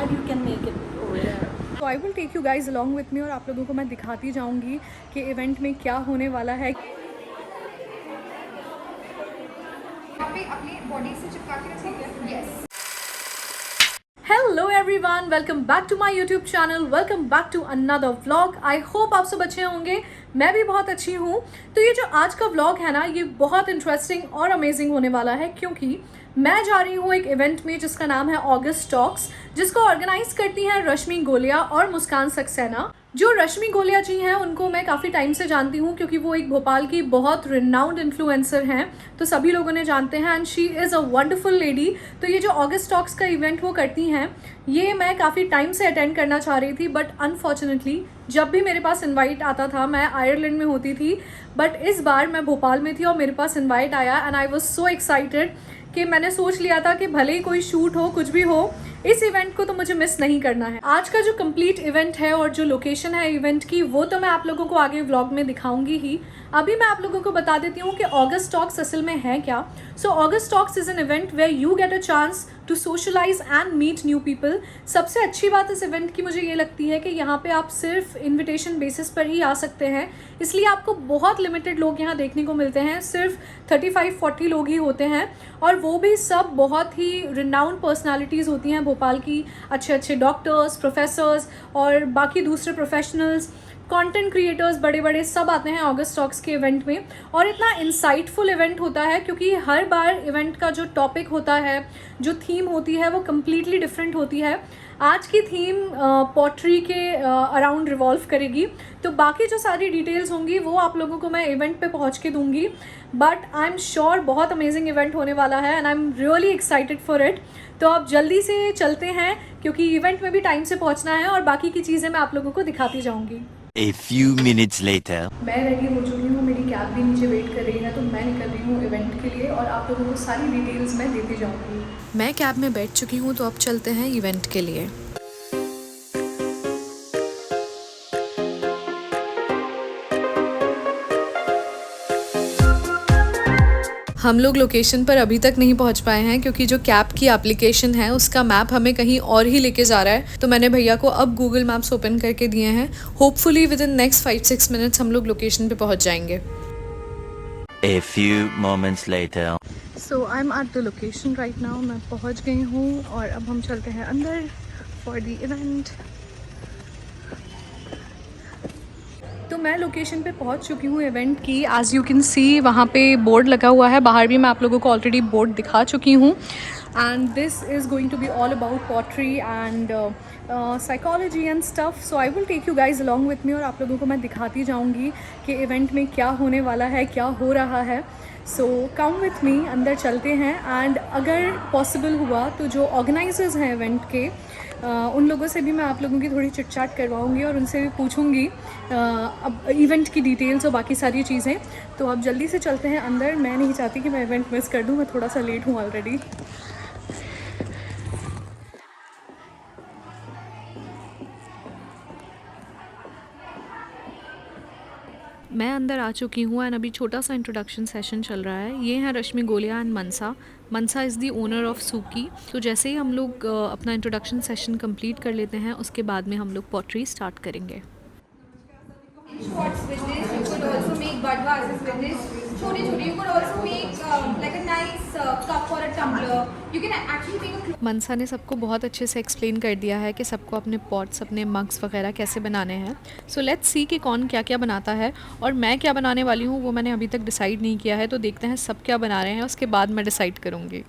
glad you can make it over here. तो I will take you guys along with me और आप लोगों को मैं दिखाती जाऊंगी कि इवेंट में क्या होने वाला है। अपनी बॉडी से चिपका के रखिए। Yes. Hello everyone, welcome back to my YouTube channel, welcome back to another vlog. I hope आप सब अच्छे होंगे, मैं भी बहुत अच्छी हूँ। तो ये जो आज का व्लॉग है ना, ये बहुत इंटरेस्टिंग और अमेजिंग होने वाला है, क्योंकि मैं जा रही हूँ एक इवेंट में जिसका नाम है ऑगस्ट टॉक्स, जिसको ऑर्गेनाइज करती हैं रश्मि गोलिया और मुस्कान सक्सेना। जो रश्मि गोलिया जी हैं उनको मैं काफ़ी टाइम से जानती हूँ, क्योंकि वो एक भोपाल की बहुत रिनाउंड इन्फ्लुएंसर हैं, तो सभी लोगों ने जानते हैं, and she is a wonderful lady. तो ये जो ऑगस्ट टॉक्स का इवेंट वो करती हैं, ये मैं काफ़ी टाइम से अटेंड करना चाह रही थी, बट अनफॉर्चुनेटली जब भी मेरे पास इनवाइट आता था, मैं आयरलैंड में होती थी, बट इस बार मैं भोपाल में थी और मेरे पास इनवाइट आया, and I was so excited कि मैंने सोच लिया था कि भले ही कोई शूट हो, कुछ भी हो, इस इवेंट को तो मुझे मिस नहीं करना है। आज का जो कंप्लीट इवेंट है और जो लोकेशन है इवेंट की, वो तो मैं आप लोगों को आगे व्लॉग में दिखाऊंगी ही। अभी मैं आप लोगों को बता देती हूँ कि ऑगस्ट टॉक्स असल में है क्या। So August talks is an event where you get a chance to socialise and meet new people. सबसे अच्छी बात इस इवेंट की मुझे ये लगती है कि यहाँ पे आप सिर्फ इन्विटेशन बेसिस पर ही आ सकते हैं, इसलिए आपको बहुत लिमिटेड लोग यहाँ देखने को मिलते हैं, सिर्फ 35-40 लोग ही होते हैं, और वो भी सब बहुत ही रिनाउंड पर्सनालिटीज़ होती हैं भोपाल की, अच्छे अच्छे डॉक्टर्स, प्रोफेसर्स और बाकी दूसरे प्रोफेशनल्स, कंटेंट क्रिएटर्स बड़े बड़े सब आते हैं ऑगस्ट टॉक्स के इवेंट में। और इतना इंसाइटफुल इवेंट होता है, क्योंकि हर बार इवेंट का जो टॉपिक होता है, जो थीम होती है, वो कम्प्लीटली डिफरेंट होती है। आज की थीम पॉटरी के अराउंड रिवॉल्व करेगी, तो बाकी जो सारी डिटेल्स होंगी वो आप लोगों को मैं इवेंट पे पहुंच के दूंगी, बट आई एम श्योर बहुत अमेजिंग इवेंट होने वाला है, and I am really excited for it. तो अब जल्दी से चलते हैं, क्योंकि इवेंट में भी टाइम से पहुंचना है, और बाकी की चीज़ें मैं आप लोगों को दिखाती जाऊँगी। A few minutes later. मैं रेडी हो चुकी हूँ, मेरी कैब भी नीचे वेट कर रही है, तो मैं निकल रही हूँ इवेंट के लिए, और आप लोगों को सारी डिटेल्स मैं देती जाऊँगी। मैं कैब में बैठ चुकी हूँ, तो अब चलते हैं इवेंट के लिए। हम लोग लोकेशन पर अभी तक नहीं पहुंच पाए हैं, क्योंकि जो कैब की एप्लीकेशन है उसका मैप हमें कहीं और ही लेके जा रहा है। तो मैंने भैया को अब गूगल मैप्स ओपन करके दिए हैं। Hopefully with in next 5-6 minutes हम लोग लोकेशन पे पहुंच जाएंगे। A few moments later. So I M at the location right now. मैं पहुंच गई हूँ, और अब हम चलते हैं अंदर फॉर द इवेंट। तो मैं लोकेशन पे पहुंच चुकी हूँ इवेंट की। एज़ यू कैन सी वहाँ पे बोर्ड लगा हुआ है, बाहर भी मैं आप लोगों को ऑलरेडी बोर्ड दिखा चुकी हूँ। And this is going to be all about pottery and psychology and stuff. So I will take you guys along with me, और आप लोगों को मैं दिखाती जाऊँगी कि इवेंट में क्या होने वाला है, क्या हो रहा है। सो कम विथ मी, अंदर चलते हैं। एंड अगर पॉसिबल हुआ तो जो ऑर्गेनाइजर्स हैं इवेंट के, उन लोगों से भी मैं आप लोगों की थोड़ी चिट चैट करवाऊँगी, और उनसे भी पूछूँगी अब इवेंट की डिटेल्स और बाकी सारी चीज़ें। तो अब जल्दी से चलते हैं अंदर। मैं नहीं चाहती कि मैं इवेंट मिस कर दूँ, मैं थोड़ा सा लेट हूँ ऑलरेडी। मैं अंदर आ चुकी हूँ, एंड अभी छोटा सा इंट्रोडक्शन सेशन चल रहा है। ये हैं रश्मि गोलिया and Mansa. Mansa is the owner of सूकी। तो जैसे ही हम लोग अपना इंट्रोडक्शन सेशन कंप्लीट कर लेते हैं, उसके बाद में हम लोग पॉटरी स्टार्ट करेंगे। Shots with this, you could also make bud vases with this. छोटे-छोटे, you could also make like a nice cup or a tumbler. You can actually make a मनसा ने सबको बहुत अच्छे से एक्सप्लेन कर दिया है कि सबको अपने पॉट्स, अपने मग्स वगैरह कैसे बनाने हैं। सो लेट्स सी कि कौन क्या क्या बनाता है, और मैं क्या बनाने वाली हूँ वो मैंने अभी तक डिसाइड नहीं किया है। तो देखते हैं सब क्या बना रहे हैं, उसके बाद मैं डिसाइड करूँगी।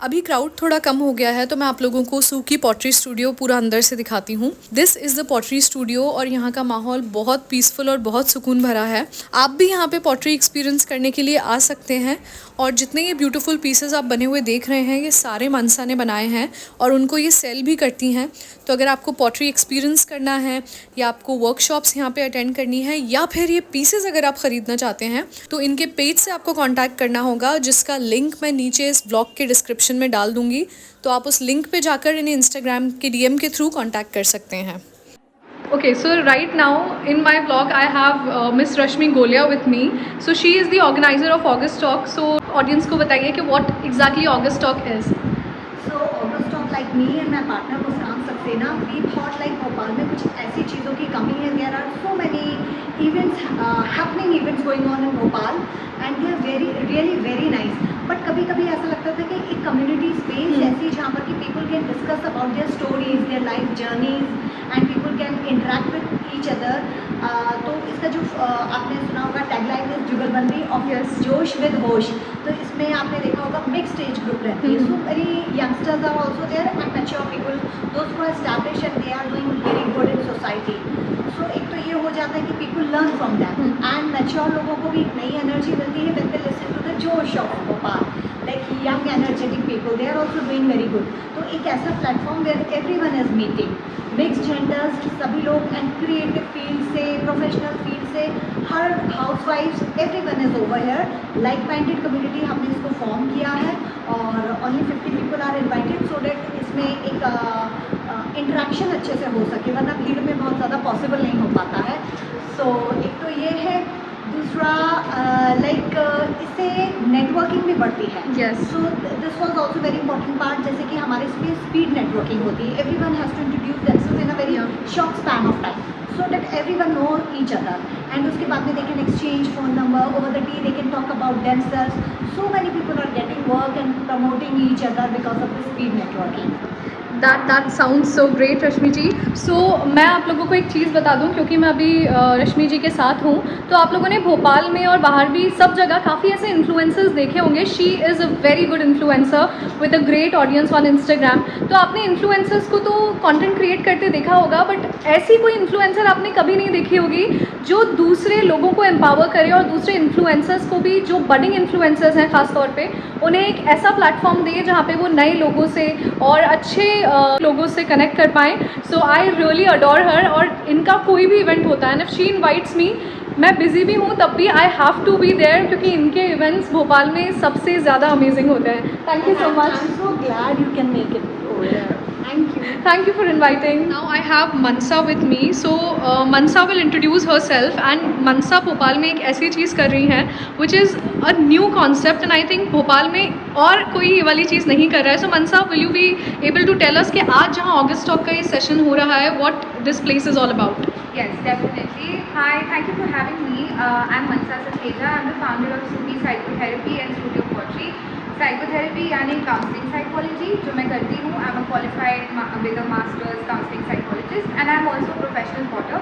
अभी क्राउड थोड़ा कम हो गया है, तो मैं आप लोगों को सूकी पॉटरी स्टूडियो पूरा अंदर से दिखाती हूँ। This is the pottery studio, और यहाँ का माहौल बहुत पीसफुल और बहुत सुकून भरा है। आप भी यहाँ पे पॉटरी एक्सपीरियंस करने के लिए आ सकते हैं। और जितने ये ब्यूटीफुल पीसेस आप बने हुए देख रहे हैं ये सारे मनसा ने बनाए हैं और उनको ये सेल भी करती हैं। तो अगर आपको पॉटरी एक्सपीरियंस करना है या आपको वर्कशॉप्स यहाँ पे अटेंड करनी है या फिर ये पीसेस अगर आप ख़रीदना चाहते हैं तो इनके पेज से आपको कांटेक्ट करना होगा, जिसका लिंक मैं नीचे इस ब्लॉग के डिस्क्रिप्शन में डाल दूँगी। तो आप उस लिंक पे जाकर इन्हें इंस्टाग्राम के DM के थ्रू कांटेक्ट कर सकते हैं। Okay, so right now in my vlog I have Miss Rashmi Golia with me. So she is the organizer of August Talk. So audience को बताइए कि what exactly August Talk is. So August Talk, like me and my partner Muskan Saxena, we thought like Bhopal में कुछ ऐसी चीज़ों की कमी है. There are so many events, happening events going on in Bhopal, and they are really very nice. But कभी-कभी ऐसा लगता था कि एक community space ऐसी जहाँ पर कि people can discuss about their stories, their life journeys, and people can interact with each other. तो इसका जो आपने सुना होगा टैगलाइन है जुगलबंदी ऑफ जोश विद होश. तो इसमें आपने देखा होगा मिक्स्ड एज ग्रुप रहती है. So very youngsters are also there and mature people, those who are established and they are doing very good in society. So एक तो ये हो जाता है कि people learn from that, and mature लोगों को भी एक नई एनर्जी मिलती है when they listen to the josh of Bhopal. Like young energetic people, they are also doing very good. तो एक ऐसा platform where everyone is meeting, mix genders सभी लोग, एंड क्रिएटिव फील्ड से, प्रोफेशनल फील्ड से, हर हाउसवाइफ्स, everyone is over here. Like minded community हमने इसको फॉर्म किया है और only 50 people are invited so that इसमें एक इंटरेक्शन अच्छे से हो सके, वरना भीड़ में बहुत ज़्यादा पॉसिबल नहीं हो पाता है. सो एक तो ये है. दूसरा लाइक इससे नेटवर्किंग भी बढ़ती है. Yes. So this was also very important part. जैसे कि हमारे इसमें स्पीड नेटवर्किंग होती है. Everyone has to introduce themselves in a very short span of time so that everyone know each other, and उसके बाद में they can exchange phone number over the tea, they can talk about themselves. So many people are getting work and promoting each other because of the speed networking. That sounds so great Rashmi ji. So मैं आप लोगों को एक चीज़ बता दूं, क्योंकि मैं अभी रश्मि जी के साथ हूँ, तो आप लोगों ने भोपाल में और बाहर भी सब जगह काफ़ी ऐसे इन्फ्लुएंसर्स देखे होंगे. She is a very good influencer with a great audience on Instagram. तो आपने इन्फ्लुएंसर्स को तो कंटेंट क्रिएट करते देखा होगा, बट ऐसी कोई इन्फ्लुएंसर आपने कभी नहीं देखी होगी जो दूसरे लोगों को एम्पावर करे और दूसरे इन्फ्लुएंसर्स को भी, जो बडिंग इन्फ्लुएंसर्स हैं ख़ास तौर पे, उन्हें एक ऐसा प्लेटफॉर्म दे जहाँ पे वो नए लोगों से और अच्छे लोगों से कनेक्ट कर पाएँ. सो आई रियली अडोर हर. और इनका कोई भी इवेंट होता है, इफ शी इन्वाइट्स मी, मैं बिज़ी भी हूँ तब भी I have to be there, क्योंकि इनके इवेंट्स भोपाल में सबसे ज़्यादा अमेजिंग होते हैं. Thank you so much. I'm so glad you can make it over here. Thank you. Thank you for inviting. Now I have Mansa with me. So Mansa will introduce herself, and Mansa Bhopal में एक ऐसी चीज़ कर रही हैं which is a new concept, and I think Bhopal में और कोई ये वाली चीज़ नहीं कर रहा है. So Mansa, will you be able to tell us कि आज जहाँ August Talk का ये सेशन हो रहा है, what this place is all about? Yes, definitely. Hi, thank you for having me. I'm Mansa Saxena. I'm the founder of Subi Psychotherapy and Studio Pottery. Psychotherapy यानी counselling psychology जो मैं करती हूँ. I am a qualified with a masters counselling psychologist, and I am also professional Potter.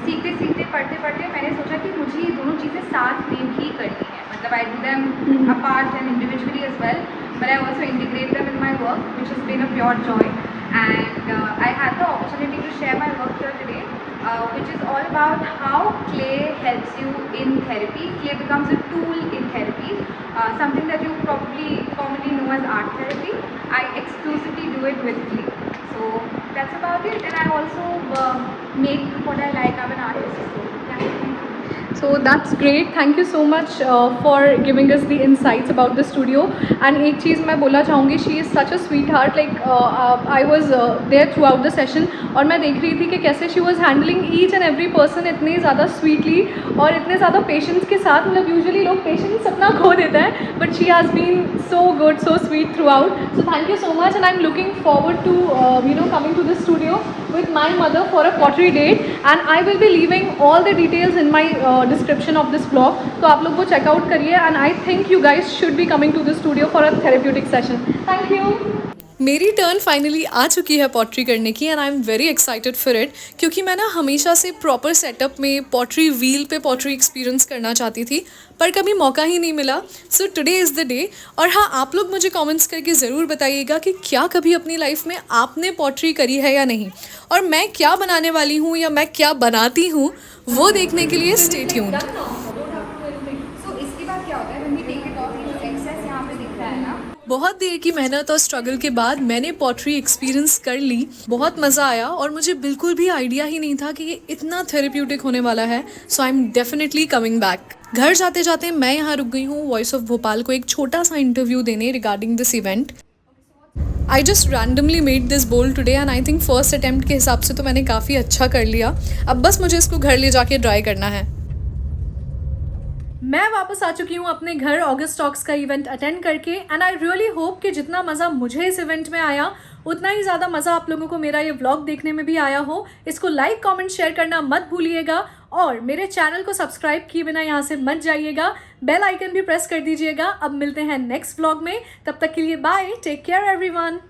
सीखते सीखते पढ़ते पढ़ते मैंने सोचा कि मुझे ये दोनों चीज़ें साथ में भी करनी है. मतलब I do them apart and individually as well, but I also integrate them in my work which is been a pure joy. And I had the opportunity to share my work here today, which is all about how clay helps you in therapy. Clay becomes a tool in therapy, something that you probably commonly know as art therapy. I exclusively do it with clay. So that's about it, and I also make what I like. I'm an artist. So yeah, thank you. So that's great. Thank you so much for giving us the insights about the studio. And एक चीज़ मैं बोलना चाहूँगी, she is such a sweetheart. Like I was there throughout the session, और मैं देख रही थी कि कैसे she was handling each and every person इतने ज़्यादा sweetly और इतने ज़्यादा patience के साथ. मतलब usually लोग patience अपना खो देते हैं, but she has been so good, so sweet throughout. So thank you so much, and I'm looking forward to coming to the studio with my mother for a pottery date, and I will be leaving all the details in my description of this vlog. तो आप लोग वो checkout करिए, and I think you guys should be coming to the studio for a therapeutic session. Thank you. मेरी turn finally आ चुकी है pottery करने की, and I am very excited for it, क्योंकि मैं ना हमेशा से प्रॉपर सेटअप में पॉटरी व्हील पे पॉटरी एक्सपीरियंस करना चाहती थी, पर कभी मौका ही नहीं मिला. So today is the day. और हाँ, आप लोग मुझे कमेंट्स करके ज़रूर बताइएगा कि क्या कभी अपनी लाइफ में आपने पॉटरी करी है या नहीं, और मैं क्या बनाने वाली हूँ या मैं क्या बनाती हूँ वो देखने के लिए स्टे ट्यून्ड. So इसके बाद क्या होता है, when we take it off, बहुत देर की मेहनत और स्ट्रगल के बाद मैंने पॉटरी एक्सपीरियंस कर ली। बहुत मज़ा आया और मुझे बिल्कुल भी आइडिया ही नहीं था कि ये इतना थेरेप्यूटिक होने वाला है। So I am definitely coming back. घर जाते जाते मैं यहाँ रुक गई हूँ वॉइस ऑफ भोपाल को एक छोटा सा इंटरव्यू देने regarding this event. I just randomly made this बोल today and I think first attempt के हिसाब से तो मैंने काफ़ी अच्छा कर लिया। अब बस मुझे इसको घर ले जाके ट्राई करना है। मैं वापस आ चुकी हूँ अपने घर ऑगस्ट टॉक्स का इवेंट अटेंड करके एंड आई रियली होप कि जितना मज़ा मुझे इस इवेंट में आया उतना ही ज़्यादा मज़ा आप लोगों को मेरा ये व्लॉग देखने में भी आया हो। इसको लाइक कमेंट शेयर करना मत भूलिएगा और मेरे चैनल को सब्सक्राइब किए बिना यहाँ से मत जाइएगा। बेल आइकन भी प्रेस कर दीजिएगा। अब मिलते हैं नेक्स्ट व्लॉग में, तब तक के लिए बाय, टेक केयर एवरीवन।